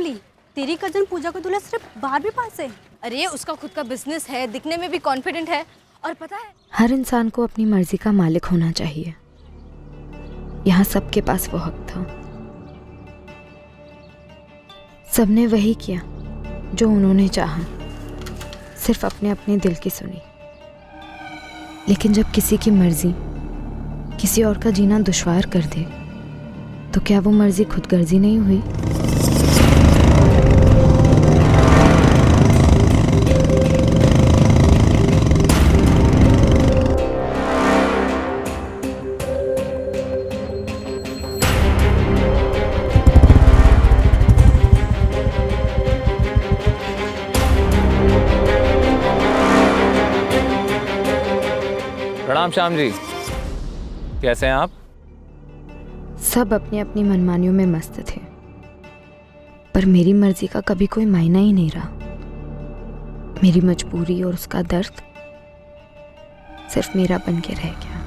बबली, तेरी कजन पूजा का दूल्हा सिर्फ 12वीं पास है। अरे उसका खुद का बिजनेस है, दिखने में भी कॉन्फिडेंट है। और पता है, हर इंसान को अपनी मर्जी का मालिक होना चाहिए। यहाँ सबके पास वो हक था। सबने वही किया जो उन्होंने चाहा, सिर्फ अपने अपने दिल की सुनी। लेकिन जब किसी की मर्जी किसी और का जीना दुश्वार कर दे, तो क्या वो मर्जी खुदगर्जी नहीं हुई? प्रणाम श्याम जी, कैसे हैं आप? सब अपनी अपनी मनमानियों में मस्त थे, पर मेरी मर्जी का कभी कोई मायना ही नहीं रहा। मेरी मजबूरी और उसका दर्द सिर्फ मेरा बन के रह गया,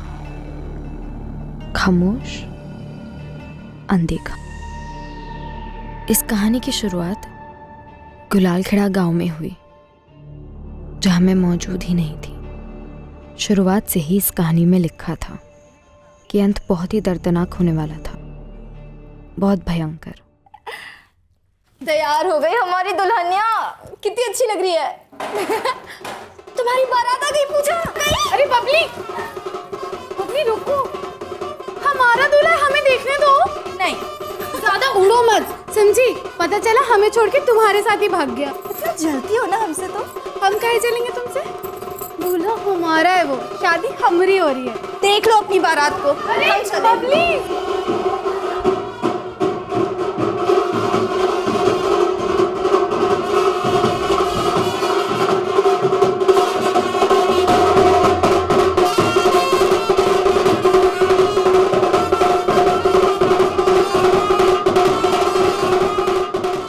खामोश, अनदेखा। इस कहानी की शुरुआत गुलालखेड़ा गांव में हुई, जहां मैं मौजूद ही नहीं थी। शुरुआत से ही इस कहानी में लिखा था कि अंत बहुत ही दर्दनाक होने वाला था, बहुत भयंकर। तैयार हो गई हमारी दुल्हनिया, कितनी अच्छी लग रही है। तुम्हारी बारात आ गई पूजा। अरे बबली, बबली रुको, हमारा दूल्हा हमें देखने दो। नहीं, ज्यादा उड़ो मत, समझी? पता चला हमें छोड़ के तुम्हारे साथ ही भाग गया। फिर जलती हो ना हमसे, तो हम काहे चलेंगे तुमसे? दूल्हा हमारा है, वो शादी हमारी हो रही है। देख लो अपनी बारात को। अरे हम चलें। बबली,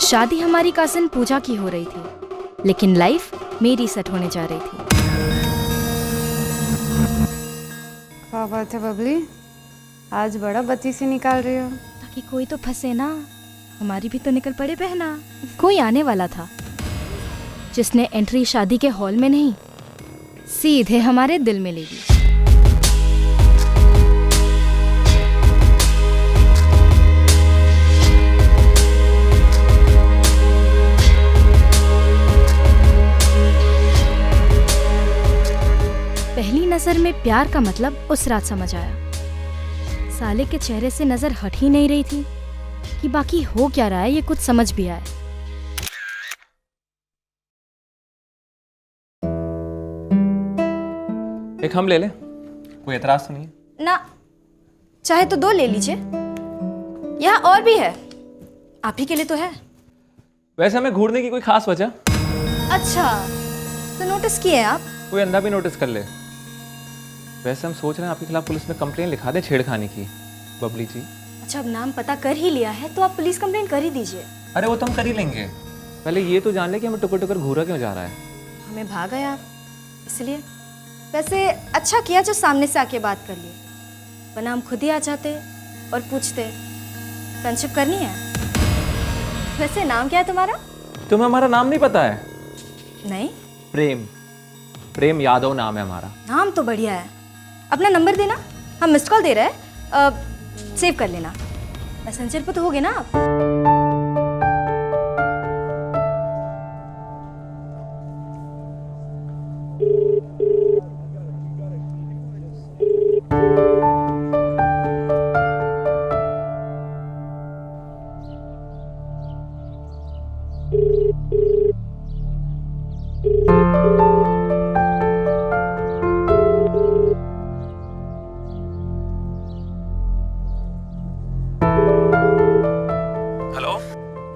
शादी हमारी कासिन पूजा की हो रही थी, लेकिन लाइफ मेरी सेट होने जा रही थी। क्या बात है बबली, आज बड़ा बत्ती से निकाल रही हो। ताकि कोई तो फंसे ना, हमारी भी तो निकल पड़े बहना। कोई आने वाला था जिसने एंट्री शादी के हॉल में नहीं, सीधे हमारे दिल में ले ली। पहली नजर में प्यार का मतलब उस रात समझ आया। साले के चेहरे से नजर हट ही नहीं रही थी कि बाकी हो क्या रहा है ये कुछ समझ भी आए। एक हम ले लें, कोई एतराज तो नहीं है ना? चाहे तो 2 ले लीजिए, यहाँ और भी है, आप ही के लिए तो है। वैसे हमें घूरने की कोई खास वजह? अच्छा, तो नोटिस किए आप? कोई अंधा भी नोटिस कर ले। वैसे हम सोच रहे हैं आपके खिलाफ पुलिस में कंप्लेन लिखा दें छेड़खानी की, बबली जी। अच्छा, अब नाम पता कर ही लिया है तो आप पुलिस कंप्लेंट कर ही दीजिए। अरे वो तो हम कर ही लेंगे, पहले ये तो जान ले कि हमें टुकर टुकर घूरा क्यों जा रहा है। हमें भाग गए आप, इसलिए। वैसे अच्छा किया जो सामने से आके बात कर लिए, वरना हम खुद ही आ जाते और पूछते फ्रेंडशिप करनी है। वैसे नाम क्या है तुम्हारा? तुम्हें हमारा नाम नहीं पता है? नहीं। प्रेम यादव नाम है हमारा। नाम तो बढ़िया है। अपना नंबर देना, हम मिस्ड कॉल दे रहे हैं, सेव कर लेना। मैसेंजर पे तो होगे ना आप?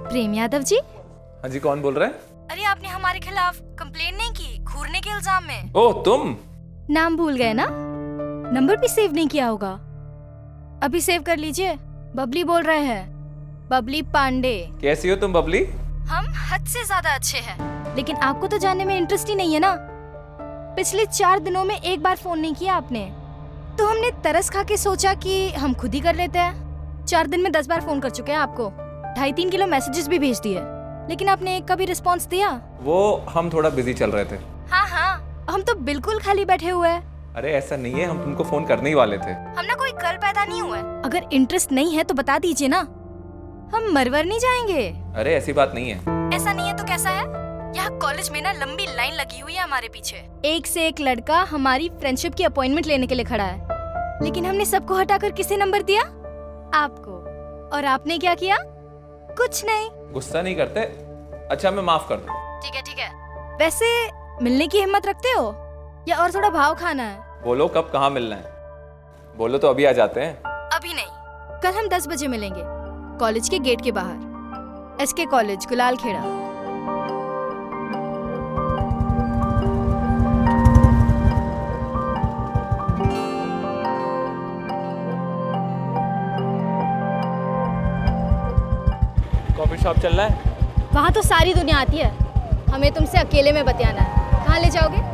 प्रेम यादव जी? हाँ जी, कौन बोल रहा है? अरे आपने हमारे खिलाफ कंप्लेन नहीं की घूरने के इल्जाम में? ओह तुम? नाम भूल गए ना? नंबर भी सेव नहीं किया होगा। अभी सेव कर लीजिए। बबली बोल रहे हैं, बबली पांडे। कैसी हो तुम बबली? हम हद से ज्यादा अच्छे हैं, लेकिन आपको तो जानने में इंटरेस्ट ही नहीं है ना। पिछले 4 दिनों में एक बार फोन नहीं किया आपने, तो हमने तरस खा के सोचा कि हम खुद ही कर लेते हैं। 4 दिन में 10 बार फोन कर चुके हैं आपको, 2.5-3 किलो मैसेजेस भी भेज दिए। लेकिन आपने एक का भी रिस्पॉन्स दिया? वो हम थोड़ा बिजी चल रहे थे। हाँ हाँ, हम तो बिल्कुल खाली बैठे हुए हैं। अरे ऐसा नहीं है, हम तुमको फोन करने ही वाले थे। हम ना कोई कल पैदा नहीं हुआ है। अगर इंटरेस्ट नहीं है तो बता दीजिए ना, हम मरवर नहीं जाएंगे। अरे ऐसी बात नहीं है। ऐसा नहीं है तो कैसा है? यहाँ कॉलेज में ना लंबी लाइन लगी हुई है हमारे पीछे। एक से एक लड़का हमारी फ्रेंडशिप की अपॉइंटमेंट लेने के लिए खड़ा है, लेकिन हमने सबको हटाकर किसे नंबर दिया? आपको। और आपने क्या किया? कुछ नहीं। गुस्सा नहीं करते? अच्छा मैं माफ कर दूं। ठीक है ठीक है। वैसे मिलने की हिम्मत रखते हो या और थोड़ा भाव खाना है? बोलो कब कहाँ मिलना है? बोलो तो अभी आ जाते हैं। अभी नहीं, कल हम 10 बजे मिलेंगे कॉलेज के गेट के बाहर, एसके कॉलेज गुलाल खेड़ा। कॉफी शॉप चल रहा है? वहाँ तो सारी दुनिया आती है, हमें तुमसे अकेले में बतियाना है। कहाँ ले जाओगे?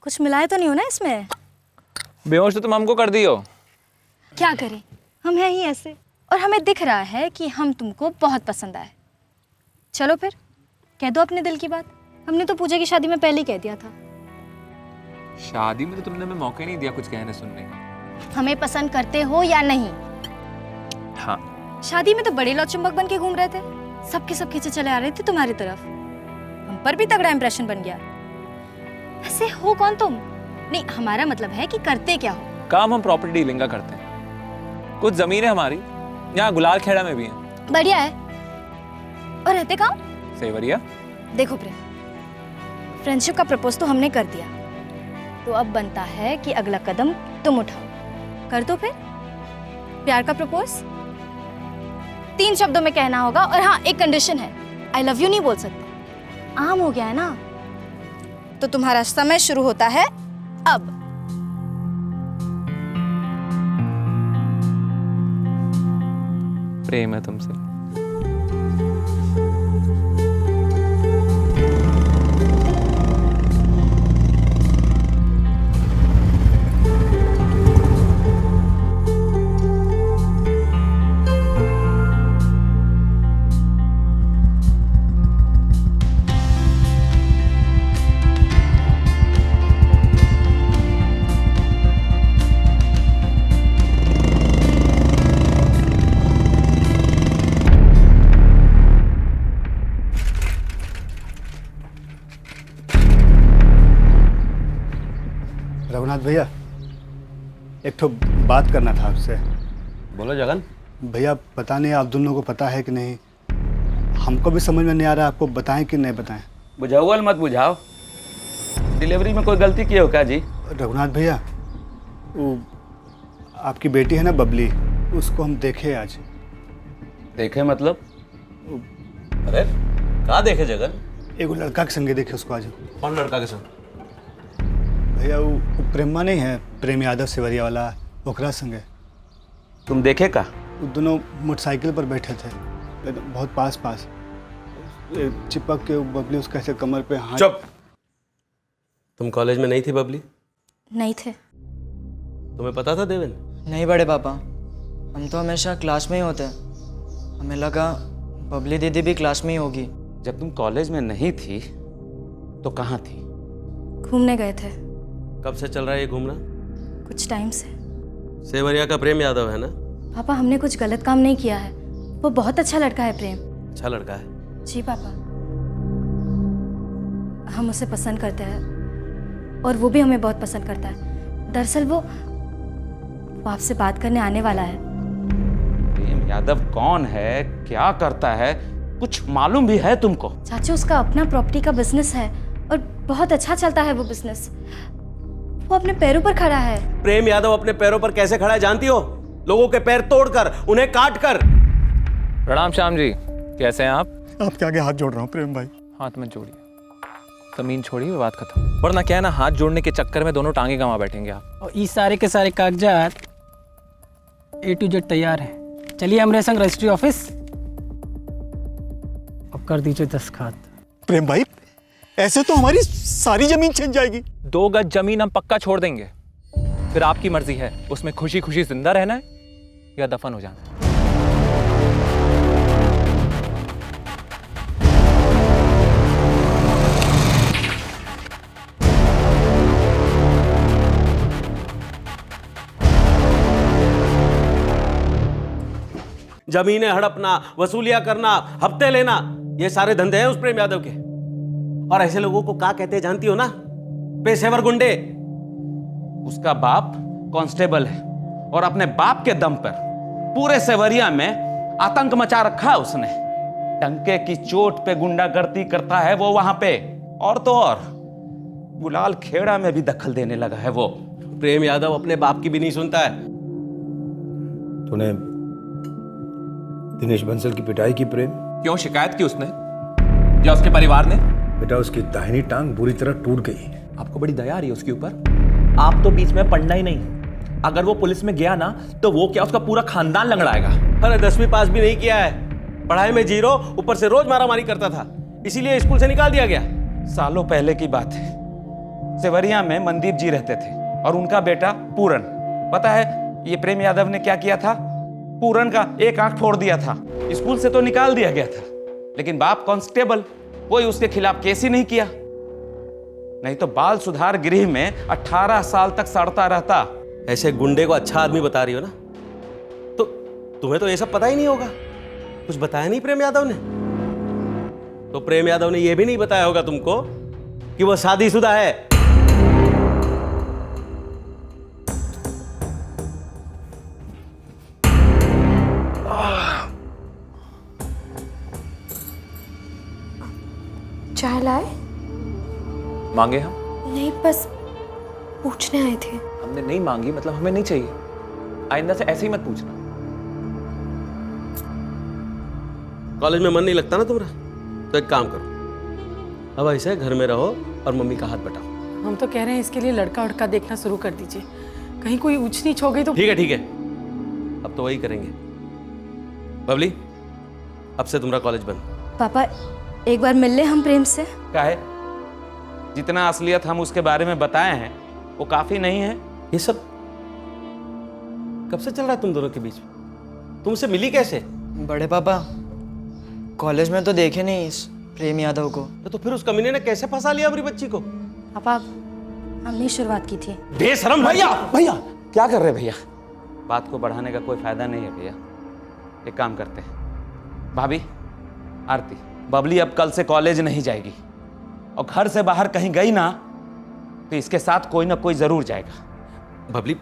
कुछ मिलाए तो नहीं हो ना इसमें? बेहोश तो तुम हमको कर दियो। क्या करें, हम हैं ही ऐसे, और हमें दिख रहा है कि हम तुमको बहुत पसंद आए। चलो फिर कह दो अपने दिल की बात। हमने तो पूजा की शादी में पहले ही कह दिया था। शादी में तो तुमने हमें मौका नहीं दिया कुछ कहने सुनने का। हमें पसंद करते हो या नहीं? हाँ। शादी में तो बड़े लौ चुंबक बन के घूम रहे थे, सबके सब खींचे चले आ रहे थे तुम्हारी तरफ। हम पर भी तगड़ा इंप्रेशन बन गया। ऐसे हो कौन तुम? नहीं, हमारा मतलब है कि करते क्या हो? काम हम प्रॉपर्टी डीलिंग का करते हैं। कुछ जमीन है हमारी, यहाँ गुलाल खेड़ा में भी है। बढ़िया है। और रहते कहाँ? सेवरिया। देखो प्रेम, फ्रेंडशिप का प्रपोज तो हमने कर दिया, तो अब बनता है कि अगला कदम तुम उठाओ। कर दो फिर प्यार का प्रपोज। 3 शब्दों में कहना होगा, और हाँ एक कंडीशन है, आई लव यू नहीं बोल सकते। आम हो गया है ना? तो तुम्हारा समय शुरू होता है अब। प्रेम है तुमसे। रघुनाथ भैया, एक तो बात करना था आपसे। बोलो जगन। भैया पता नहीं आप दोनों को पता है कि नहीं, हमको भी समझ में नहीं आ रहा, आपको बताएं कि नहीं बताएं। बुझाओ मत बुझाओ, डिलीवरी में कोई गलती की हो क्या जी? रघुनाथ भैया, वो आपकी बेटी है ना बबली, उसको हम देखे आज। देखे मतलब? अरे कहाँ देखे जगन? एगो लड़का के संगे देखे उसको आज। कौन लड़का के संग? भैया वो प्रेमा नहीं है, प्रेम यादव सेवरिया वाला, ओकरा संगे। तुम देखे का? वो दोनों मोटरसाइकिल पर बैठे थे, बहुत पास पास चिपक के। बबली उसका ऐसे कमर पे हाथ। चुप। तुम कॉलेज में नहीं थी बबली? नहीं थे। तुम्हें पता था देवेन? नहीं बड़े पापा, हम तो हमेशा क्लास में ही होते हैं। हमें लगा बबली दीदी भी क्लास में ही होगी। जब तुम कॉलेज में नहीं थी तो कहाँ थी? घूमने गए थे। कब से चल रहा है ये घूमना? कुछ टाइम से। सेवरिया का प्रेम यादव है ना? पापा हमने कुछ गलत काम नहीं किया है, वो बहुत अच्छा लड़का है प्रेम। अच्छा लड़का है? जी पापा, हम उसे पसंद करते हैं और वो भी हमें बहुत पसंद करता है। दरअसल वो आपसे बात करने आने वाला है। प्रेम यादव कौन है, क्या करता है, कुछ मालूम भी है तुमको? चाचू उसका अपना प्रॉपर्टी का बिजनेस है और बहुत अच्छा चलता है वो बिजनेस। वो अपने पैरों पर खड़ा है। प्रेम यादव अपने पैरों पर कैसे खड़ा है जानती हो? लोगों के पैर तोड़कर, उन्हें काट कर। प्रणाम श्याम जी, कैसे हैं आप? आपके आगे हाथ जोड़ रहा हूँ प्रेम भाई। हाथ मत जोड़िए, जमीन छोड़िए, बात खत्म। वरना क्या है ना, हाथ जोड़ने के चक्कर में दोनों टांगे गंवा बैठेंगे आप। और ये सारे के सारे कागजात A to Z तैयार हैं। चलिए हमारे संग रजिस्ट्री ऑफिस, अब कर दीजिए दस्तखत। प्रेम भाई ऐसे तो हमारी सारी जमीन छिन जाएगी। 2 गज जमीन हम पक्का छोड़ देंगे, फिर आपकी मर्जी है उसमें खुशी खुशी जिंदा रहना है या दफन हो जाना है। जमीनें हड़पना, वसूलियां करना, हफ्ते लेना, ये सारे धंधे हैं उस प्रेम यादव के। और ऐसे लोगों को क्या कहते हैं जानती हो ना? पेशेवर गुंडे। उसका बाप कांस्टेबल है और अपने बाप के दम पर पूरे सेवरिया में आतंक मचा रखा है उसने। डंके की चोट पे गुंडागर्दी करता है वो वहां पे। और तो और गुलाल खेड़ा में भी दखल देने लगा है वो। प्रेम यादव अपने बाप की भी नहीं सुनता है। तूने दिनेश बंसल की पिटाई की प्रेम? क्यों, शिकायत की उसने या उसके परिवार ने? बेटा उसकी दाहिनी टांग बुरी तरह टूट गई। आपको बड़ी दया आ रही है उसके ऊपर? आप तो बीच में पढ़ना ही नहीं। अगर वो पुलिस में गया ना तो वो क्या उसका पूरा खानदान लंगड़ाएगा। अरे 10वीं पास भी नहीं किया है, पढ़ाई में 0, ऊपर से रोज मारामारी करता था, इसीलिए स्कूल से निकाल दिया गया। सालों पहले की बात है, सेवरिया में मनदीप जी रहते थे और उनका बेटा पूरन। पता है ये प्रेम यादव ने क्या किया था? पूरन का एक आंख फोड़ दिया था। स्कूल से तो निकाल दिया गया था, लेकिन बाप कांस्टेबल, कोई उसके खिलाफ केस ही नहीं किया। नहीं तो बाल सुधार गृह में 18 साल तक सड़ता रहता। ऐसे गुंडे को अच्छा आदमी बता रही हो ना? तो तुम्हें तो ये सब पता ही नहीं होगा, कुछ बताया नहीं प्रेम यादव ने। तो प्रेम यादव ने यह भी नहीं बताया होगा तुमको कि वो शादीशुदा है। चाय लाए? मांगे हम? नहीं, बस पूछने आए थे। हमने नहीं मांगी मतलब हमें नहीं चाहिए। आइंदा से ऐसे ही मत पूछना। कॉलेज में मन नहीं लगता ना तुम्हारा, तो एक काम करो, अब ऐसे घर में रहो और मम्मी का हाथ बटाओ। हम तो कह रहे हैं इसके लिए लड़का उड़का देखना शुरू कर दीजिए, कहीं कोई ऊंच नीच हो गई तो। ठीक है ठीक है, अब तो वही करेंगे। बबली, अब से तुम्हारा कॉलेज बंद। पापा एक बार मिल ले हम प्रेम से। क्या है, जितना असलियत हम उसके बारे में बताए हैं वो काफी नहीं है। ये सब कब से चल रहा है तुम दोनों के बीच में? तुमसे मिली कैसे? बड़े पापा कॉलेज में तो देखे नहीं इस प्रेम यादव को। तो फिर उस कमीने ने कैसे फंसा लिया अपनी बच्ची को? पापा हमने शुरुआत की थी। बेशरम भैया। भैया क्या कर रहे भैया? बात को बढ़ाने का कोई फायदा नहीं है भैया। एक काम करते हैं, भाभी आरती, बबली अब कल से कॉलेज नहीं जाएगी और घर से बाहर कहीं गई ना तो इसके साथ कोई ना कोई जरूर जाएगा। बबली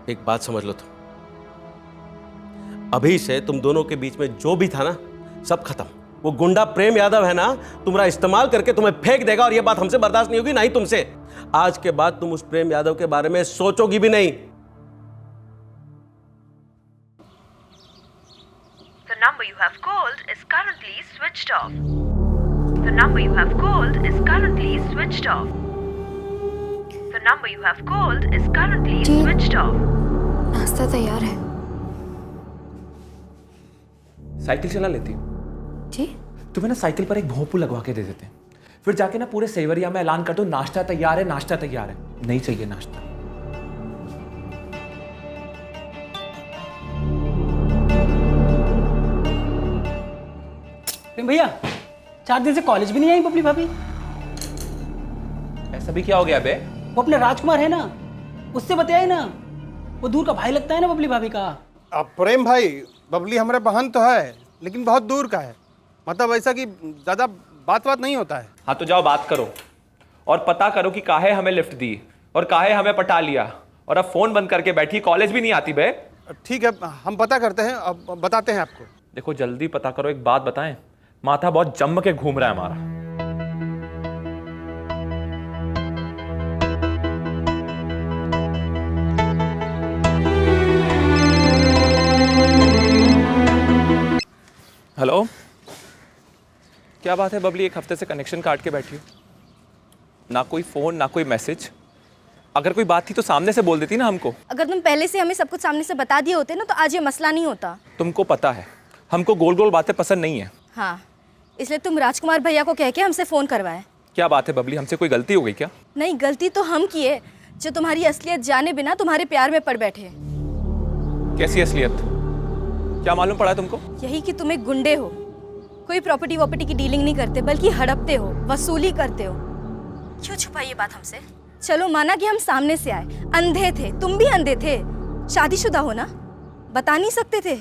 एक बात समझ लो, तुम अभी से तुम दोनों के बीच में जो भी था ना सब खत्म। वो गुंडा प्रेम यादव है ना, तुम्हारा इस्तेमाल करके तुम्हें फेंक देगा और ये बात हमसे बर्दाश्त नहीं होगी, ना ही तुमसे। आज के बाद तुम उस प्रेम यादव के बारे में सोचोगी भी नहीं। The number you have called is currently switched off. The number you have called is currently switched off. The number you have called is currently switched off. नाश्ता तैयार है। साइकिल चला लेती? जी? तुम्हें ना साइकिल पर एक भोंपू लगवा के दे देते हैं, फिर जाके ना पूरे सेवरिया में ऐलान कर दो नाश्ता तैयार है, नाश्ता तैयार है। नहीं चाहिए नाश्ता। भैया 4 दिन से कॉलेज भी नहीं आई बबली भाभी। ऐसा भी क्या हो गया बे? वो अपने राजकुमार है ना, उससे बताया ना, वो दूर का भाई लगता है ना बबली भाभी का। अब प्रेम भाई, बबली हमारे बहन तो है लेकिन बहुत दूर का है, मतलब ऐसा कि ज़्यादा बात नहीं होता है। हाँ तो जाओ बात करो और पता करो कि काहे हमें लिफ्ट दी और काहे हमें पटा लिया, और अब फोन बंद करके बैठी, कॉलेज भी नहीं आती बे। ठीक है, हम पता करते हैं, अब बताते हैं आपको। देखो जल्दी पता करो। एक बात बताएं, माथा बहुत जम के घूम रहा है हमारा। हेलो, क्या बात है बबली, 1 हफ्ते से कनेक्शन काट के बैठी हो, ना कोई फोन ना कोई मैसेज। अगर कोई बात थी तो सामने से बोल देती ना हमको। अगर तुम पहले से हमें सब कुछ सामने से बता दिए होते ना तो आज ये मसला नहीं होता। तुमको पता है हमको गोल गोल बातें पसंद नहीं है। हाँ, इसलिए तुम राजकुमार भैया को कह के हमसे फोन करवाए। क्या बात है बबली, हमसे कोई गलती हो गई क्या? नहीं, गलती तो हम किए जो तुम्हारी असलियत जाने बिना तुम्हारे प्यार में पड़ बैठे। कैसी असलियत? क्या मालूम पड़ा तुमको? यही कि तुम एक गुंडे हो, कोई प्रॉपर्टी वॉपर्टी की डीलिंग नहीं करते बल्कि हड़पते हो, वसूली करते हो। क्यों छुपाई ये बात हमसे? चलो माना कि हम सामने से आए, अंधे थे, तुम भी अंधे थे, शादीशुदा हो ना, बता नहीं सकते थे।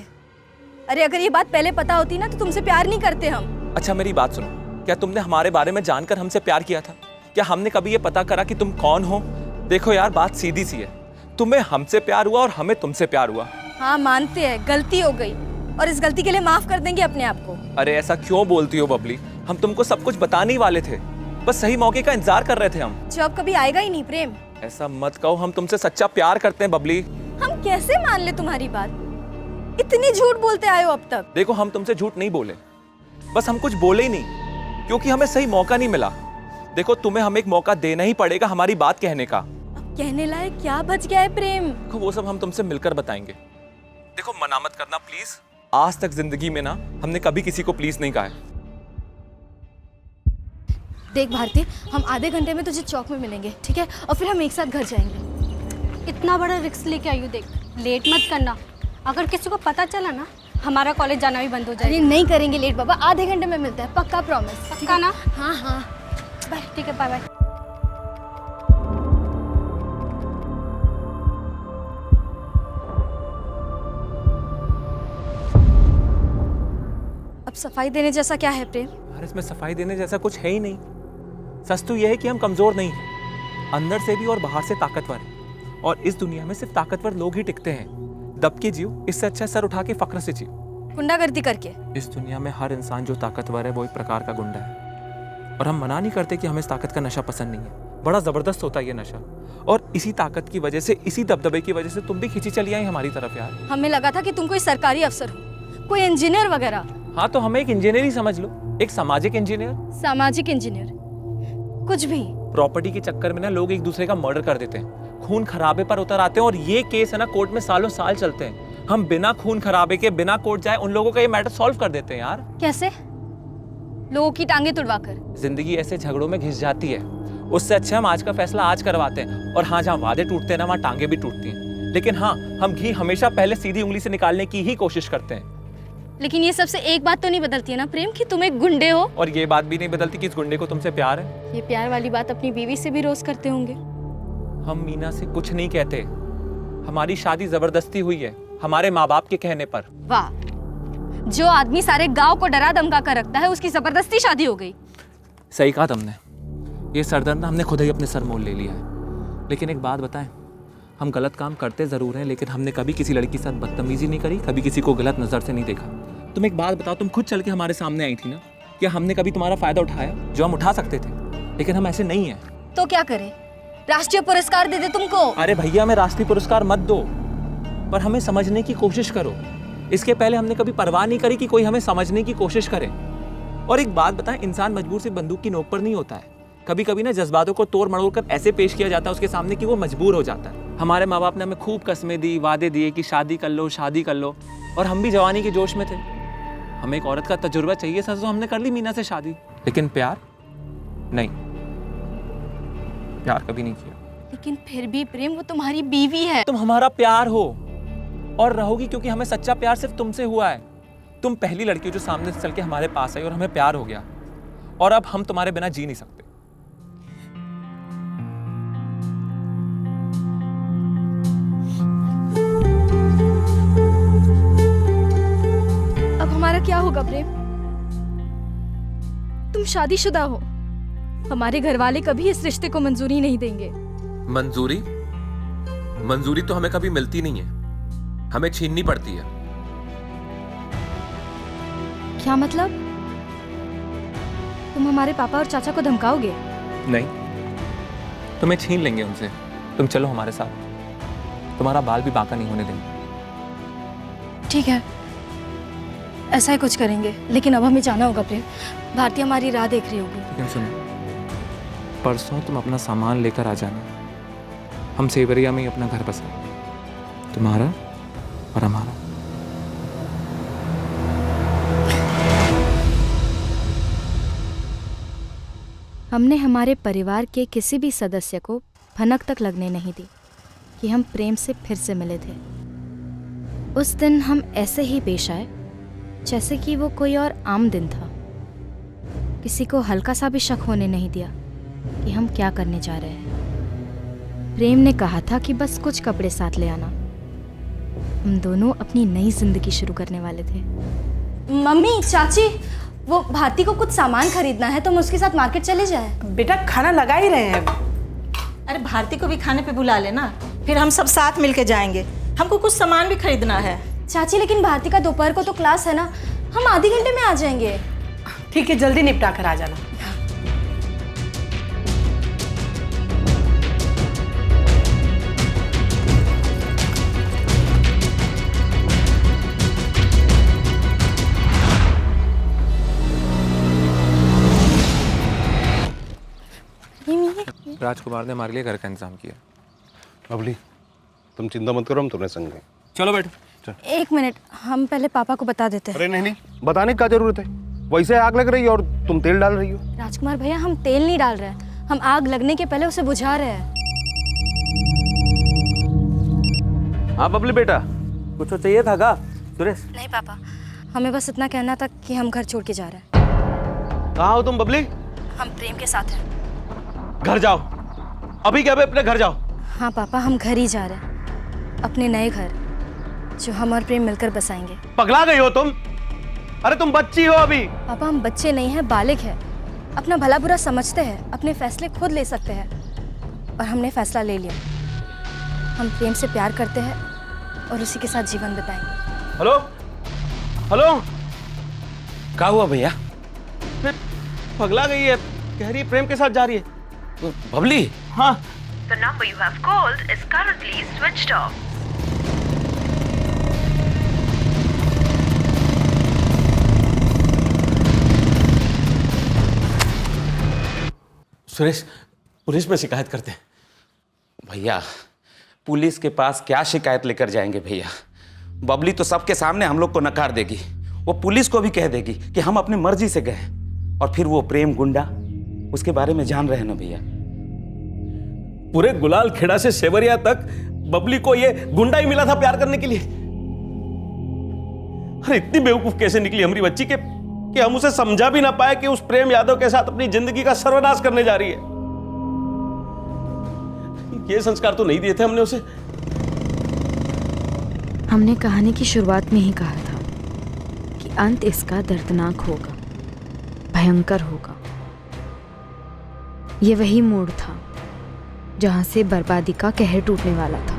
अरे अगर ये बात पहले पता होती ना तो तुमसे प्यार नहीं करते हम। अच्छा मेरी बात सुनो, क्या तुमने हमारे बारे में जानकर हमसे प्यार किया था? क्या हमने कभी ये पता करा कि तुम कौन हो? देखो यार, बात सीधी सी है, तुम्हें हमसे प्यार हुआ और हमें तुमसे प्यार हुआ। हाँ मानते हैं, गलती हो गई और इस गलती के लिए माफ कर देंगे अपने आप को। अरे ऐसा क्यों बोलती हो बबली, हम तुमको सब कुछ बताने ही वाले थे, बस सही मौके का इंतजार कर रहे थे हम। जो अब कभी आएगा ही नहीं प्रेम। ऐसा मत कहो, हम तुमसे सच्चा प्यार करते हैं बबली। हम कैसे मान ले तुम्हारी बात? इतनी झूठ बोलते आए हो अब तक। देखो हम तुमसे झूठ नहीं बोले, बस हम कुछ बोले ही नहीं क्योंकि हमें सही मौका नहीं मिला। देखो तुम्हें हमें एक मौका देना ही पड़ेगा हमारी बात कहने का। अब कहने लायक क्या बच गया है प्रेम? देखो वो सब हम तुमसे मिलकर बताएंगे। देखो मना मत करना प्लीज, आज तक जिंदगी में ना हमने कभी किसी को प्लीज नहीं कहा है। देख भारती, हम आधे घंटे में तुझे चौक में मिलेंगे, ठीक है? और फिर हम एक साथ घर जाएंगे। इतना बड़ा रिस्क लेके आई हो, देख लेट मत करना। अगर किसी को पता चला ना, हमारा कॉलेज जाना भी बंद हो अरे जाएगा। नहीं करेंगे लेट बाबा, आधे घंटे में मिलते हैं, पक्का प्रॉमिस। पक्का ना? हाँ हाँ बाय, ठीक है, बाय बाय। अब सफाई देने जैसा क्या है प्रेम? यार इसमें सफाई देने जैसा कुछ है ही नहीं। सच तो यह है कि हम कमजोर नहीं हैं, अंदर से भी और बाहर से ताकतवर हैं। और इस दुनिया में सिर्फ ताकतवर लोग ही टिकते हैं। दब के जियो, इससे अच्छा सर उठा के फक्र से जियो। गुंडागर्दी करके? इस दुनिया में हर इंसान जो ताकतवर है वो एक प्रकार का गुंडा है। और हम मना नहीं करते कि हमें इस ताकत का नशा पसंद नहीं है, बड़ा जबरदस्त होता है ये नशा। और इसी ताकत की वजह से, इसी दबदबे की वजह से तुम भी खींची चली आई हमारी तरफ यार। हमें लगा था कि तुम कोई सरकारी अफसर हो, कोई इंजीनियर वगैरह। हाँ तो हमें एक इंजीनियर ही समझ लो, एक सामाजिक इंजीनियर। सामाजिक इंजीनियर कुछ भी। प्रॉपर्टी के चक्कर में ना लोग एक दूसरे का मर्डर कर देते हैं, खून खराबे पर उतर आते हैं और ये केस है ना कोर्ट में सालों साल चलते हैं। हम बिना खून खराबे के, बिना कोर्ट जाए उन लोगों का ये मैटर सॉल्व कर देते हैं यार। कैसे? लोगों की टांगे तुड़वाकर? जिंदगी ऐसे झगड़ों में घिस जाती है, उससे अच्छा हम आज का फैसला आज करवाते हैं। और हाँ, जहाँ वादे टूटते हैं ना वहाँ टांगे भी टूटती हैं। लेकिन हाँ, हम घी हमेशा पहले सीधी उंगली से निकालने की ही कोशिश करते हैं। लेकिन ये सबसे एक बात तो नहीं बदलती है ना प्रेम, कि तुम एक गुंडे हो। और ये बात भी नहीं बदलती कि इस गुंडे को तुमसे प्यार है। ये प्यार वाली बात अपनी बीवी से भी रोज करते होंगे। हम मीना से कुछ नहीं कहते, हमारी शादी जबरदस्ती हुई है हमारे माँ बाप के कहने पर। वाह, जो आदमी सारे गांव को डरा धमका कर रखता है उसकी जबरदस्ती शादी हो गई। सही कहा तुमने, ये सरदर्द ना हमने खुद ही अपने सर मोल ले लिया है। लेकिन एक बात बताएं, हम गलत काम करते ज़रूर हैं लेकिन हमने कभी किसी लड़की के साथ बदतमीजी नहीं करी, कभी किसी को गलत नज़र से नहीं देखा। तुम एक बात बताओ, तुम खुद चल के हमारे सामने आई थी ना, क्या हमने कभी तुम्हारा फ़ायदा उठाया? जो हम उठा सकते थे, लेकिन हम ऐसे नहीं हैं। तो क्या करें? राष्ट्रीय पुरस्कार दे दे तुमको? अरे भैया, हमें राष्ट्रीय पुरस्कार मत दो, पर हमें समझने की कोशिश करो। इसके पहले हमने कभी परवाह नहीं करी कि कोई हमें समझने की कोशिश करे। और एक बात बताएं, इंसान मजबूर सिर्फ बंदूक की नोक पर नहीं होता है। कभी कभी ना जज्बातों को तोड़ मड़ोड़ कर ऐसे पेश किया जाता है उसके सामने कि वो मजबूर हो जाता है। हमारे माँ बाप ने हमें खूब कस्में दी, वादे दिए कि शादी कर लो, शादी कर लो, और हम भी जवानी के जोश में थे। हमें एक औरत का तजुर्बा चाहिए था, तो हमने कर ली मीना से शादी। लेकिन प्यार नहीं, प्यार कभी नहीं किया। लेकिन फिर भी प्रेम, वो तुम्हारी बीवी है। तुम हमारा प्यार हो और रहोगी, क्योंकि हमें सच्चा प्यार सिर्फ तुमसे हुआ है। तुम पहली लड़की जो सामने से चल के हमारे पास आई और हमें प्यार हो गया, और अब हम तुम्हारे बिना जी नहीं सकते। अब हमारा क्या होगा प्रेम? तुम शादीशुदा हो, हमारे घर वाले कभी इस रिश्ते को मंजूरी नहीं देंगे। मंजूरी? मंजूरी तो हमें कभी मिलती नहीं है, हमें छीननी पड़ती है। क्या मतलब? तुम हमारे पापा और चाचा को धमकाओगे? नहीं, तुम्हें छीन लेंगे उनसे। तुम चलो हमारे साथ, तुम्हारा बाल भी बांका नहीं होने देंगे। ठीक है, ऐसा ही कुछ करेंगे, लेकिन अब हमें जाना होगा प्रेम। भारती हमारी राह देख रही होगी। लेकिन सुनो, परसों तुम अपना सामान लेकर आ जाना, हम सेवरिया में ही अपना घर बसा, तुम्हारा और हमारा। हमने हमारे परिवार के किसी भी सदस्य को भनक तक लगने नहीं दी कि हम प्रेम से फिर से मिले थे। उस दिन हम ऐसे ही पेश आए जैसे कि वो कोई और आम दिन था। किसी को हल्का सा भी शक होने नहीं दिया कि हम क्या करने जा रहे हैं। प्रेम ने कहा था कि बस कुछ कपड़े साथ ले आना। हम दोनों अपनी नई जिंदगी शुरू करने वाले थे। मम्मी, चाची, वो भारती को कुछ सामान खरीदना है, तो हम उसके साथ मार्केट चले जाए। बेटा खाना लगा ही रहे हैं। अरे भारती को भी खाने पे बुला लेना, फिर हम सब साथ मिलके जाएंगे। हमको कुछ सामान भी खरीदना है। चाची, लेकिन भारती का दोपहर को तो क्लास है ना, हम आधे घंटे में आ जाएंगे। ठीक है, जल्दी निपटा कर आ जाना। राजकुमार ने हमारे लिए घर का इंतजाम किया। बबली, तुम चिंता मत करो, हम तुम्हें संग हैं। चलो बैठो। एक मिनट, हम पहले पापा को बता देते हैं। अरे नहीं, बताने की क्या जरूरत है? वैसे आग लग रही है और तुम तेल डाल रही हो। राजकुमार भैया, हम तेल नहीं डाल रहे हैं, हम आग लगने के पहले उसे बुझा रहे हैं। हाँ बबली बेटा, कुछ तो चाहिए था का सुरेश? नहीं पापा, हमें बस इतना कहना था कि हम घर छोड़ के जा रहे हैं। कहाँ हो तुम बबली? हम प्रेम के साथ हैं। घर जाओ, अभी क्या अपने घर जाओ। हाँ पापा, हम घर ही जा रहे हैं, अपने नए घर जो हम और प्रेम मिलकर बसाएंगे। पगला गई हो तुम? अरे तुम बच्ची हो अभी। पापा, हम बच्चे नहीं हैं, बालिग हैं, अपना भला बुरा समझते हैं, अपने फैसले खुद ले सकते हैं। और हमने फैसला ले लिया, हम प्रेम से प्यार करते हैं और उसी के साथ जीवन बिताएंगे। हेलो हेलो, क्या हुआ भैया? पगला गई है, कह रही है प्रेम के साथ जा रही है। बबली? हाँ। The number you have called is currently switched off. Suresh, police में शिकायत करते हैं। भैया, पुलिस के पास क्या शिकायत लेकर जाएंगे भैया? बबली तो सबके सामने हम लोग को नकार देगी। वो पुलिस को भी कह देगी कि हम अपनी मर्जी से गए, और फिर वो प्रेम गुंडा, उसके बारे में जान रहे हैं ना भैया। पूरे गुलाल खेड़ा से सेवरिया तक बबली को ये गुंडा ही मिला था प्यार करने के लिए। अरे इतनी बेवकूफ कैसे निकली हमारी बच्ची के कि हम उसे समझा भी ना पाए कि उस प्रेम यादव के साथ अपनी जिंदगी का सर्वनाश करने जा रही है। ये संस्कार तो नहीं दिए थे हमने उसे। हमने कहानी की शुरुआत में ही कहा था कि अंत इसका दर्दनाक होगा, भयंकर होगा। ये वही मोड़ था जहां से बर्बादी का कहर टूटने वाला था।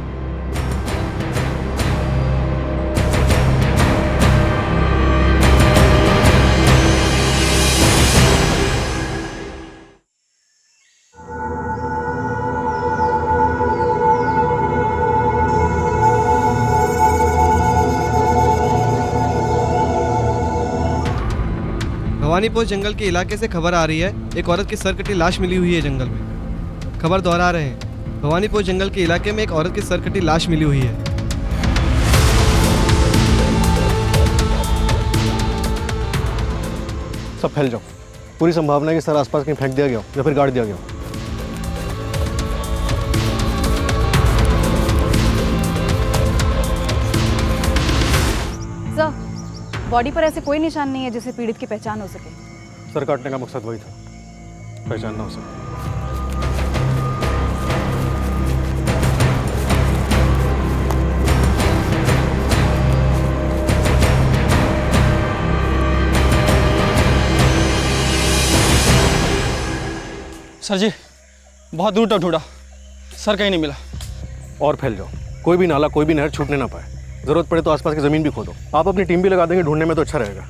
भवानीपुर जंगल के इलाके से खबर आ रही है, एक औरत की सर कटी लाश मिली हुई है जंगल में। खबर दोहरा रहे हैं, भवानीपुर जंगल के इलाके में एक औरत की सर कटी लाश मिली हुई है। सब फैल जाओ, पूरी संभावना है कि सर आसपास कहीं फेंक दिया गया हो या फिर गाड़ दिया गया हो। सर, बॉडी पर ऐसे कोई निशान नहीं है जिससे पीड़ित की पहचान हो सके। सर काटने का मकसद वही था, पहचान ना हो सके। सर जी, बहुत दूर तक ढूंढा, सर कहीं नहीं मिला। और फैल जाओ, कोई भी नाला, कोई भी नहर छूटने ना पाए। जरूरत पड़े तो आसपास की जमीन भी खोदो। आप अपनी टीम भी लगा देंगे ढूंढने में तो अच्छा रहेगा।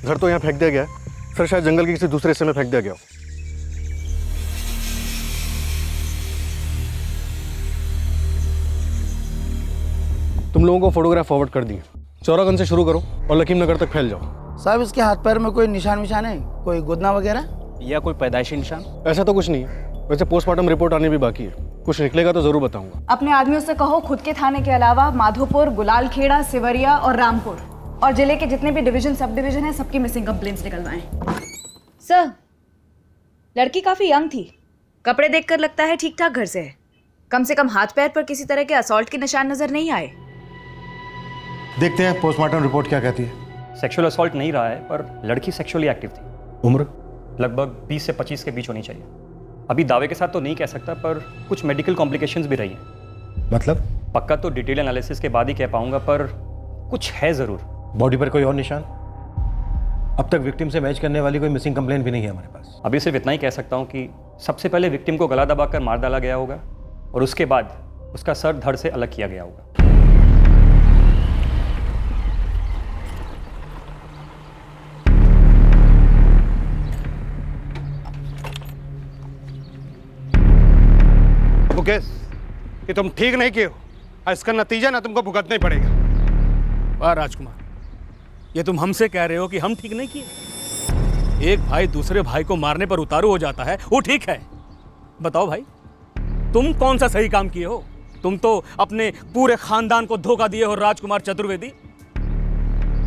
घर तो यहाँ फेंक दिया गया है, सर शायद जंगल के किसी दूसरे हिस्से में फेंक दिया गया हो। तुम लोगों को फोटोग्राफ फॉरवर्ड कर दिए। चौरागंज से शुरू करो और लकीमनगर तक फैल जाओ। साहब, इसके हाथ पैर में कोई निशान विशान है? कोई गुदना वगैरह या कोई पैदाइशी निशान? ऐसा तो कुछ नहीं है, वैसे पोस्टमार्टम रिपोर्ट आने भी बाकी है। कुछ निकलेगा तो जरूर बताऊंगा। अपने आदमियों से कहो खुद के थाने के अलावा माधोपुर, गुलालखेड़ा, सिवरिया और रामपुर और जिले के जितने भी डिवीजन, सब डिवीजन है, सबकी मिसिंग कंप्लेंट्स निकलवाएं। सर, लड़की काफी यंग थी, कपड़े देखकर लगता है ठीक ठाक घर से है। कम से कम हाथ पैर पर किसी तरह के असॉल्ट के निशान नजर नहीं आए। देखते हैं पोस्टमार्टम रिपोर्ट क्या कहती है। सेक्सुअल असॉल्ट नहीं रहा है, पर लड़की सेक्सुअली एक्टिव थी। उम्र लगभग 20 से 25 के बीच होनी चाहिए। अभी दावे के साथ तो नहीं कह सकता, पर कुछ मेडिकल कॉम्प्लिकेशंस भी रही हैं। मतलब? पक्का तो डिटेल एनालिसिस के बाद ही कह पाऊंगा, पर कुछ है ज़रूर। बॉडी पर कोई और निशान? अब तक विक्टिम से मैच करने वाली कोई मिसिंग कंप्लेंट भी नहीं है हमारे पास। अभी सिर्फ इतना ही कह सकता हूँ कि सबसे पहले विक्टिम को गला दबाकर मार डाला गया होगा और उसके बाद उसका सर धड़ से अलग किया गया होगा। मुकेश, कि तुम ठीक नहीं किए हो और इसका नतीजा ना तुमको भुगतना ही पड़ेगा। वाह राजकुमार, ये तुम हमसे कह रहे हो कि हम ठीक नहीं किए? एक भाई दूसरे भाई को मारने पर उतारू हो जाता है, वो ठीक है? बताओ भाई, तुम कौन सा सही काम किए हो? तुम तो अपने पूरे खानदान को धोखा दिए हो राजकुमार चतुर्वेदी,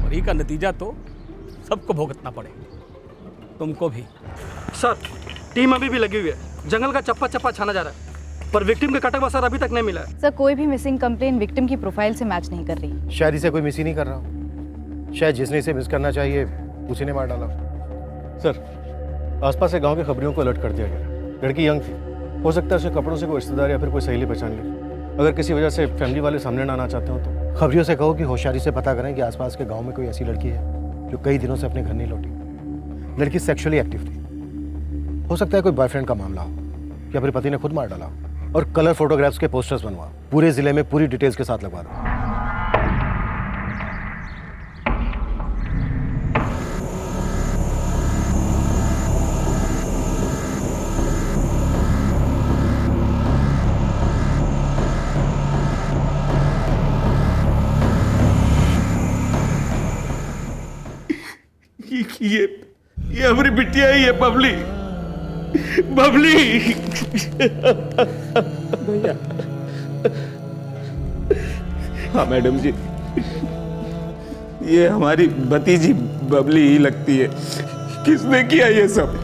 और ये का नतीजा तो सबको भुगतना पड़ेगा, तुमको भी। सर, टीम अभी भी लगी हुई है। जंगल का चप्पा चप्पा छाना जा रहा है, पर विक्टिम का कटा हुआ सर अभी तक नहीं मिला है। सर, कोई भी मिसिंग कंप्लेन विक्टिम की प्रोफाइल से मैच नहीं कर रही। शायद इसे कोई मिस ही नहीं कर रहा, शायद जिसने इसे मिस करना चाहिए उसी ने मार डाला। सर, आसपास के गांव के खबरियों को अलर्ट कर दिया गया। लड़की यंग थी, हो सकता है उसे कपड़ों से कोई रिश्तेदार या फिर कोई सहेली पहचान ले। अगर किसी वजह से फैमिली वाले सामने ना आना चाहते हो तो खबरियों से कहो कि होशियारी से पता करें कि आसपास के गाँव में कोई ऐसी लड़की है जो कई दिनों से अपने घर नहीं लौटी। लड़की सेक्सुअली एक्टिव थी, हो सकता है कोई बॉयफ्रेंड का मामला हो या फिर पति ने खुद मार डाला हो। और कलर फोटोग्राफ्स के पोस्टर्स बनवा, पूरे जिले में पूरी डिटेल्स के साथ लगवा दो। ये हमारी बिटिया ही है, बबली। बबली भैया। हाँ मैडम जी, ये हमारी भतीजी बबली ही लगती है। किसने किया ये सब?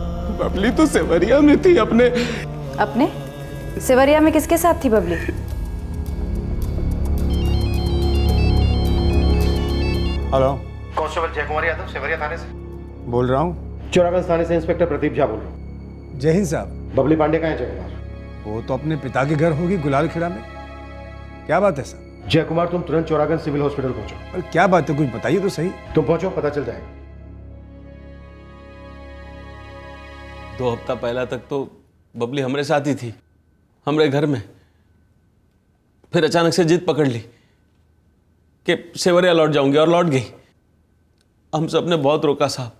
बबली तो सेवरिया में थी अपने सेवरिया में किसके साथ थी बबली? हेलो, कांस्टेबल जयकुमार यादव, सेवरिया थाने से बोल रहा हूँ। चौरागंज थाने से इंस्पेक्टर प्रदीप झा बोल रहा हूँ। जय हिंद साहब। बबली पांडे कहाँ है जयकुमार? वो तो अपने पिता के घर होगी गुलाल खेड़ा में। क्या बात है साहब? जयकुमार, तुम तुरंत चौरागंज सिविल हॉस्पिटल पहुंचो। पर क्या बात है, कुछ बताइए तो सही। तुम पहुंचो, पता चल जाएगा। 2 हफ्ता पहला तक तो बबली हमारे साथ ही थी, हमारे घर में। फिर अचानक से जिद पकड़ ली कि सेवरिया लौट जाऊंगी, और लौट गई। हम सब ने बहुत रोका साहब,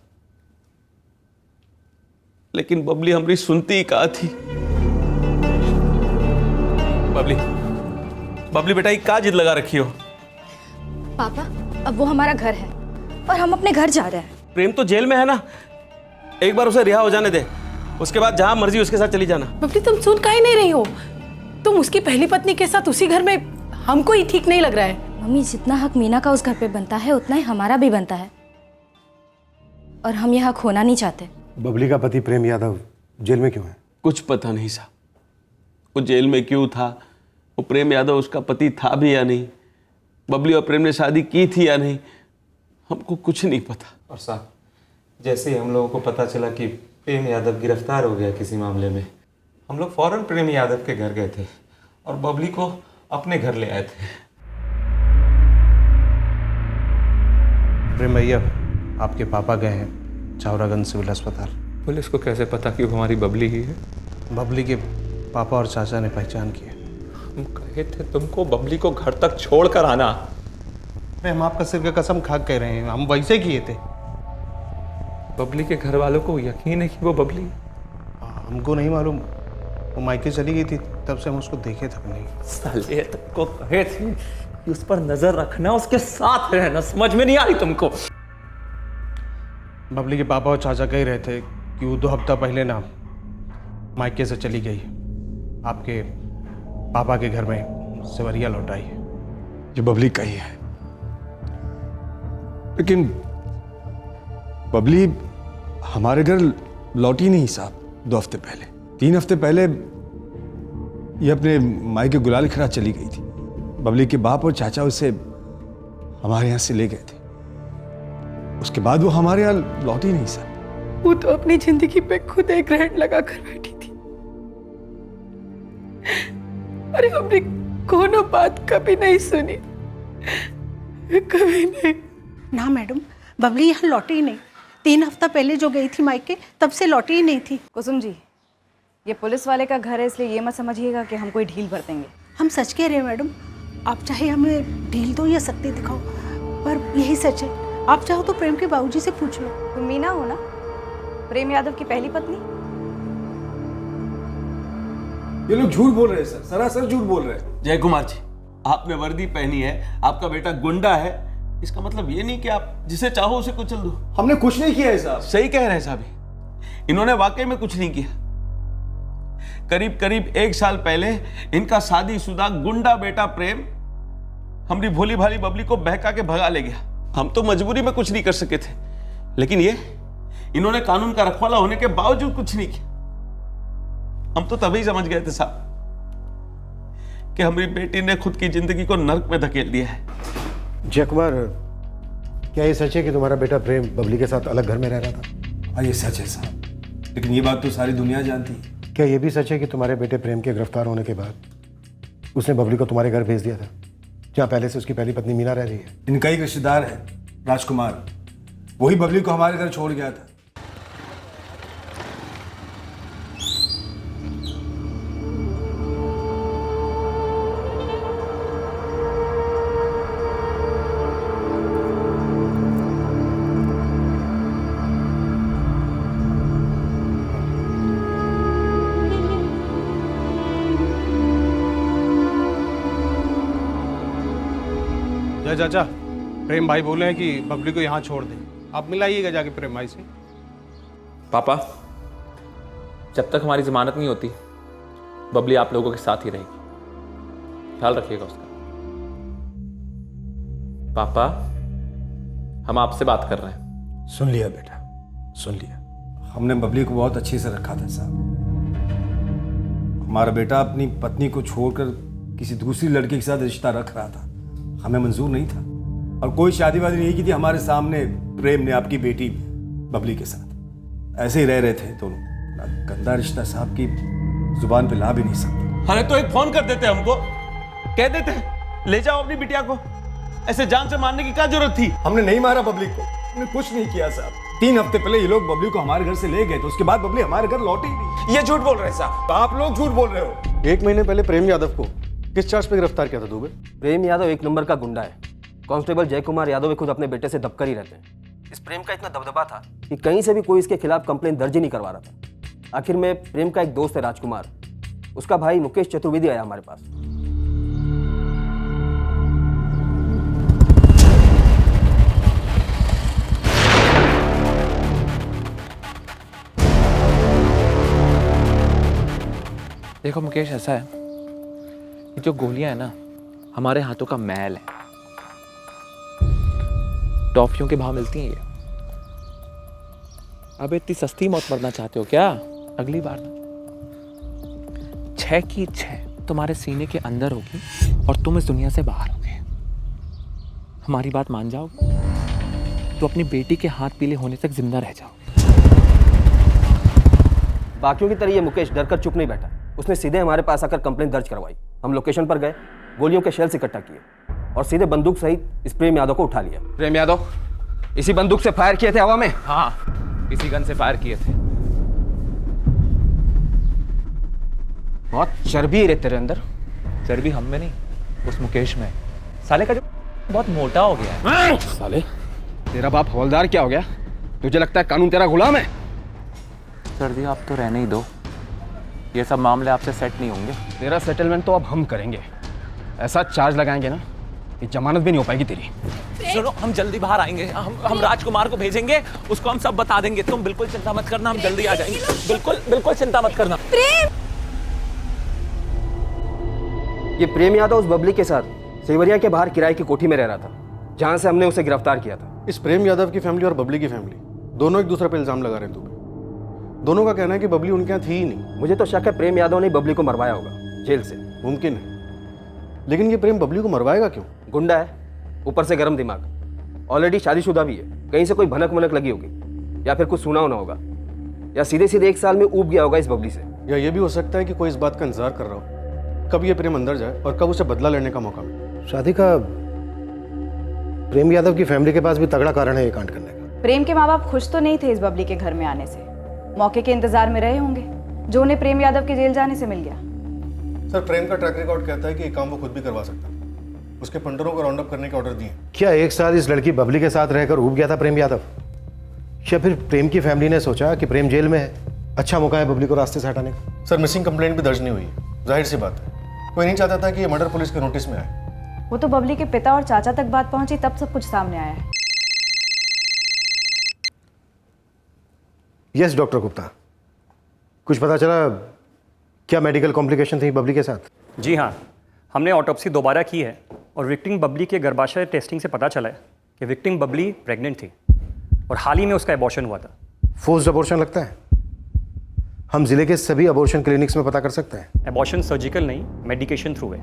लेकिन बबली हमारी सुनती ही कहा थी। बबली बेटा, ये क्या जिद लगा रखी हो? पापा, अब वो हमारा घर है और हम अपने घर जा रहे हैं। प्रेम तो जेल में है ना, एक बार उसे रिहा हो जाने दे, उसके बाद जहां मर्जी उसके साथ चली जाना। बबली, तुम सुन काहे नहीं रही हो? तुम उसकी पहली पत्नी के साथ उसी घर में, हमको ही ठीक नहीं लग रहा है। मम्मी, जितना हक मीना का उस घर पे बनता है उतना ही हमारा भी बनता है, और हम यह हक होना नहीं चाहते। बबली का पति प्रेम यादव जेल में क्यों है? कुछ पता नहीं साहब, वो जेल में क्यों था, वो प्रेम यादव उसका पति था भी या नहीं, बबली और प्रेम ने शादी की थी या नहीं, हमको कुछ नहीं पता। और साहब, जैसे ही हम लोगों को पता चला कि प्रेम यादव गिरफ्तार हो गया किसी मामले में, हम लोग फौरन प्रेम यादव के घर गए थे और बबली को अपने घर ले आए थे। प्रेम भैया, आपके पापा गए हैं चौरागंज सिविल अस्पताल। पुलिस को कैसे पता कि वो हमारी बबली ही है? बबली के पापा और चाचा ने पहचान की है। हम कहे थे तुमको बबली को घर तक छोड़ कर आना। हम आपका सिर का कसम खा कह रहे हैं, हम वैसे किए थे। बबली के घर वालों को यकीन है कि वो बबली? हमको नहीं मालूम, वो मायके चली गई थी, तब से हम उसको देखे तक नहीं। साले तुमको कहे थे कि उस पर नजर रखना, उसके साथ रहना, समझ में नहीं आ रही तुमको? बबली के पापा और चाचा कह रहे थे कि वो 2 हफ्ता पहले ना मायके से चली गई, आपके पापा के घर में सेवरिया लौट आई है। ये बबली का ही है, लेकिन बबली हमारे घर लौटी नहीं साहब। 2 हफ्ते पहले, 3 हफ्ते पहले ये अपने मायके गुलाल खिड़ा चली गई थी। बबली के बाप और चाचा उसे हमारे यहाँ से ले गए थे। उसके बाद वो हमारे यहाँ लौट ही नहीं सर। वो तो अपनी जिंदगी पे खुद एक ग्रहण लगा कर बैठी थी। अरे हमने कोनो बात कभी नहीं सुनी, कभी नहीं। ना मैडम, बबली यहाँ लौटी ही नहीं। 3 हफ्ता पहले जो गई थी मायके, तब से लौटी ही नहीं थी। कुसुम जी, ये पुलिस वाले का घर है, इसलिए ये मत समझिएगा कि हम कोई ढील भर देंगे। हम सच कह रहे हैं मैडम। आप चाहे हमें ढील दो या सख्ती दिखाओ, पर यही सच है। आप चाहो तो प्रेम के बाबूजी से पूछ लो। तुम मीना हो ना, प्रेम यादव की पहली पत्नी? ये लोग झूठ बोल रहे हैं सर, सरासर झूठ बोल रहे हैं। जय कुमार जी, आपने वर्दी पहनी है, आपका बेटा गुंडा है, इसका मतलब ये नहीं कि आप जिसे चाहो उसे कुचल दो। हमने कुछ नहीं किया है साहब। सही कह रहे हैं साहब, इन्होंने वाकई में कुछ नहीं किया। करीब करीब 1 साल पहले इनका शादीशुदा गुंडा बेटा प्रेम हमारी भोली भाली बबली को बहका के भगा ले गया। हम तो मजबूरी में कुछ नहीं कर सके थे, लेकिन ये इन्होंने कानून का रखवाला होने के बावजूद कुछ नहीं किया। हम तो तभी समझ गए थे साहब कि हमारी बेटी ने खुद की जिंदगी को नर्क में धकेल दिया है। जय कुमार, क्या ये सच है कि तुम्हारा बेटा प्रेम बबली के साथ अलग घर में रह रहा था? हाँ ये सच है साहब, लेकिन ये बात तो सारी दुनिया जानती है। क्या ये भी सच है कि तुम्हारे बेटे प्रेम के गिरफ्तार होने के बाद उसने बबली को तुम्हारे घर भेज दिया था, जहाँ पहले से उसकी पहली पत्नी मीना रह रही है? इनका ही रिश्तेदार है राजकुमार, वही बबली को हमारे घर छोड़ गया था। चाचा, प्रेम भाई बोले हैं कि बबली को यहाँ छोड़ दें, आप मिलाइएगा जाके प्रेम भाई से। पापा, जब तक हमारी जमानत नहीं होती बबली आप लोगों के साथ ही रहेगी, ख्याल रखिएगा उसका। पापा, हम आपसे बात कर रहे हैं। सुन लिया बेटा, सुन लिया। हमने बबली को बहुत अच्छे से रखा था साहब। हमारा बेटा अपनी पत्नी को छोड़कर किसी दूसरी लड़के के साथ रिश्ता रख रहा था, हमें मंजूर नहीं था, और कोई शादी वादी नहीं की थी हमारे सामने। प्रेम ने आपकी बेटी बबली के साथ ऐसे ही रह रहे थे दोनों। गंदा रिश्ता साहब की जुबान पे ला भी नहीं सकते। अरे तो एक फोन कर देते हमको, कह देते ले जाओ अपनी बिटिया को, ऐसे जान से मारने की क्या जरूरत थी? हमने नहीं मारा बबली को, हमने कुछ नहीं किया साहब। 3 हफ्ते पहले ये लोग बबली को हमारे घर से ले गए, तो उसके बाद बबली हमारे घर लौटी ही नहीं। ये झूठ बोल रहे हैं साहब। आप लोग झूठ बोल रहे हो। 1 महीने पहले प्रेम यादव को किस चार्ज पे गिरफ्तार किया था दुबे? प्रेम यादव 1 नंबर का गुंडा है। कांस्टेबल जय कुमार यादव भी खुद अपने बेटे से दबकर ही रहते हैं। इस प्रेम का इतना दबदबा था कि कहीं से भी कोई इसके खिलाफ कंप्लेंट दर्ज ही नहीं करवा रहा था। आखिर में प्रेम का एक दोस्त है राजकुमार, उसका भाई मुकेश चतुर्वेदी आया हमारे पास। देखो मुकेश, ऐसा है, ये जो गोलियां है ना, हमारे हाथों का मैल है। टॉफियों के भाव मिलती हैं ये। अब इतनी सस्ती मौत मरना चाहते हो क्या? अगली बार ना 6 की 6 तुम्हारे सीने के अंदर होगी और तुम इस दुनिया से बाहर होगे। हमारी बात मान जाओगे तो अपनी बेटी के हाथ पीले होने तक जिंदा रह जाओगे। बाकियों की तरह ये मुकेश डरकर चुप नहीं बैठा, उसने सीधे हमारे पास आकर कंप्लेंट दर्ज करवाई। हम लोकेशन पर गए, गोलियों के शेल्स इकट्ठा किए और सीधे बंदूक सहित इस प्रेम यादव को उठा लिया। प्रेम यादव इसी बंदूक से फायर किए थे हवा में? हाँ, इसी गन से फायर किए थे। बहुत चर्बी है रे तेरे अंदर। चर्बी हम में नहीं, उस मुकेश में। साले का जो बहुत मोटा हो गया है। साले, तेरा बाप हवलदार क्या हो गया? तुझे लगता है कानून तेरा गुलाम है? सर जी, आप तो रहने ही दो, ये सब मामले आपसे सेट नहीं होंगे। तेरा सेटलमेंट तो अब हम करेंगे। ऐसा चार्ज लगाएंगे ना कि जमानत भी नहीं हो पाएगी तेरी। सुनो, हम जल्दी बाहर आएंगे, हम राजकुमार को भेजेंगे, उसको हम सब बता देंगे। तुम बिल्कुल चिंता मत करना, हम जल्दी आ जाएंगे। बिल्कुल चिंता मत करना। ये प्रेम यादव उस बबली के साथ सेवरिया के बाहर किराए की कोठी में रह रहा था, जहां से हमने उसे गिरफ्तार किया था। इस प्रेम यादव की फैमिली और बबली की फैमिली दोनों एक दूसरे पर इल्जाम लगा रहे हैं दुबे। दोनों का कहना है कि बबली उनके यहाँ थी ही नहीं। मुझे तो शक है प्रेम यादव ने बबली को मरवाया होगा जेल से। मुमकिन है, लेकिन ये प्रेम बबली को मरवाएगा क्यों? गुंडा है, ऊपर से गर्म दिमाग, ऑलरेडी शादीशुदा भी है, कहीं से कोई भनक मनक लगी होगी या फिर कुछ सुना होना होगा या सीधे सीधे 1 साल में ऊब गया होगा इस बबली से। या ये भी हो सकता है कि कोई इस बात का इंतजार कर रहा हो कब ये प्रेम अंदर जाए और कब उसे बदला लेने का मौका मिले। शादी का प्रेम यादव की फैमिली के पास भी तगड़ा कारण है ये कांड करने का। प्रेम के माँ बाप खुश तो नहीं थे इस बबली के घर में आने से, मौके के इंतजार में रहे होंगे जो उन्हें प्रेम यादव के जेल जाने से मिल गया। सर, प्रेम का ट्रैक रिकॉर्ड कहता है कि ये काम वो खुद भी करवा सकता है। उसके पंडरों को राउंड अप करने के ऑर्डर दिए। क्या 1 साल इस लड़की बबली के साथ रहकर ऊब गया था प्रेम यादव? या फिर प्रेम की फैमिली ने सोचा कि प्रेम जेल में है, अच्छा मौका है बबली को रास्ते से हटाने का? सर, मिसिंग कंप्लेंट भी दर्ज नहीं हुई है, जाहिर सी बात है कोई नहीं चाहता था कि ये मर्डर पुलिस के नोटिस में आए। वो तो बबली के पिता और चाचा तक बात पहुंची तब सब कुछ सामने आया है। यस डॉक्टर गुप्ता, कुछ पता चला क्या मेडिकल कॉम्प्लिकेशन थी बबली के साथ? जी हाँ, हमने ऑटोप्सी दोबारा की है और विक्टिम बबली के गर्भाशय टेस्टिंग से पता चला है कि विक्टिम बबली प्रेग्नेंट थी और हाल ही में उसका एबॉर्शन हुआ था। फोर्स्ड अबॉर्शन लगता है? हम जिले के सभी अबॉर्शन क्लिनिक्स में पता कर सकते हैं। एबॉर्शन सर्जिकल नहीं, मेडिकेशन थ्रू है।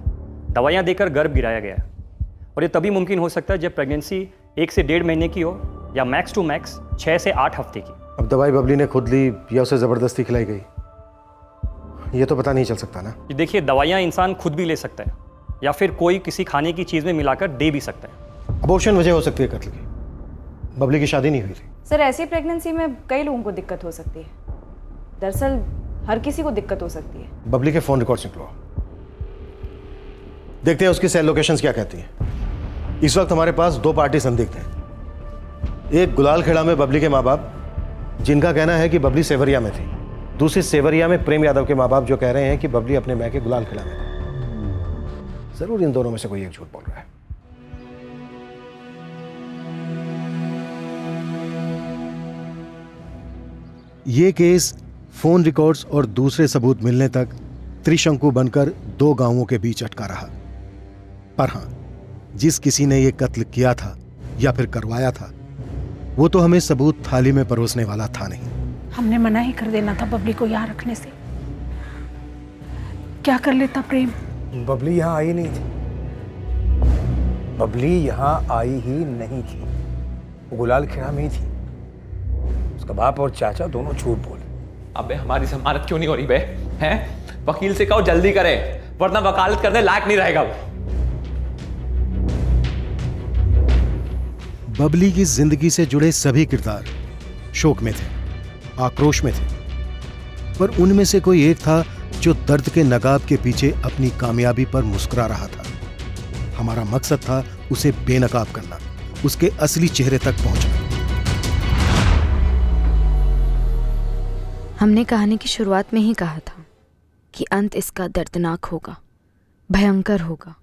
दवाइयाँ देकर गर्भ गिराया गया है और ये तभी मुमकिन हो सकता है जब प्रेगनेंसी 1 से 1.5 महीने की हो या मैक्स टू मैक्स 6 से 8 हफ्ते की। अब दवाई बबली ने खुद ली या उसे ज़बरदस्ती खिलाई गई, ये तो पता नहीं चल सकता ना। देखिए, दवाइयाँ इंसान खुद भी ले सकता है या फिर कोई किसी खाने की चीज़ में मिलाकर दे भी सकता है। अबॉर्शन वजह हो सकती है कत्ल की, बबली की शादी नहीं हुई थी। सर, ऐसी प्रेगनेंसी में कई लोगों को दिक्कत हो सकती है। दरअसल हर किसी को दिक्कत हो सकती है। बबली के फोन रिकॉर्ड्स निकलवाओ, देखते हैं उसकी सेल लोकेशंस क्या कहती हैं। इस वक्त हमारे पास 2 पार्टी संदिग्ध हैं। एक गुलालखेड़ा में बबली के माँ बाप जिनका कहना है कि बबली सेवरिया में थी, दूसरी सेवरिया में प्रेम यादव के माँ बाप जो कह रहे हैं कि बबली अपने मैके गुलालखेड़ा में थी। जरूर इन दोनों में से कोई एक झूठ बोल रहा है। ये केस फोन रिकॉर्ड्स और दूसरे सबूत मिलने तक त्रिशंकु बनकर 2 गांवों के बीच अटका रहा। पर हां, जिस किसी ने यह कत्ल किया था या फिर करवाया था, वो तो हमें सबूत थाली में परोसने वाला था नहीं। हमने मना ही कर देना था बबली को यहाँ रखने से। क्या कर लेता प्रेम? बबली यहाँ आई नहीं थी, बबली यहाँ आई ही नहीं थी, वो गुलालखेड़ा में ही थी। उसका बाप और चाचा दोनों झूठ बोले। अबे हमारी जमानत क्यों नहीं हो रही बे? हैं? वकील से कहो जल्दी करे, वरना वकालत करने लायक नहीं रहेगा वो। बबली की जिंदगी से जुड़े सभी किरदार शोक में थे, आक्रोश में थे, पर उनमें से कोई एक था जो दर्द के नकाब के पीछे अपनी कामयाबी पर मुस्कुरा रहा था। हमारा मकसद था उसे बेनकाब करना, उसके असली चेहरे तक पहुंचना। हमने कहानी की शुरुआत में ही कहा था कि अंत इसका दर्दनाक होगा, भयंकर होगा।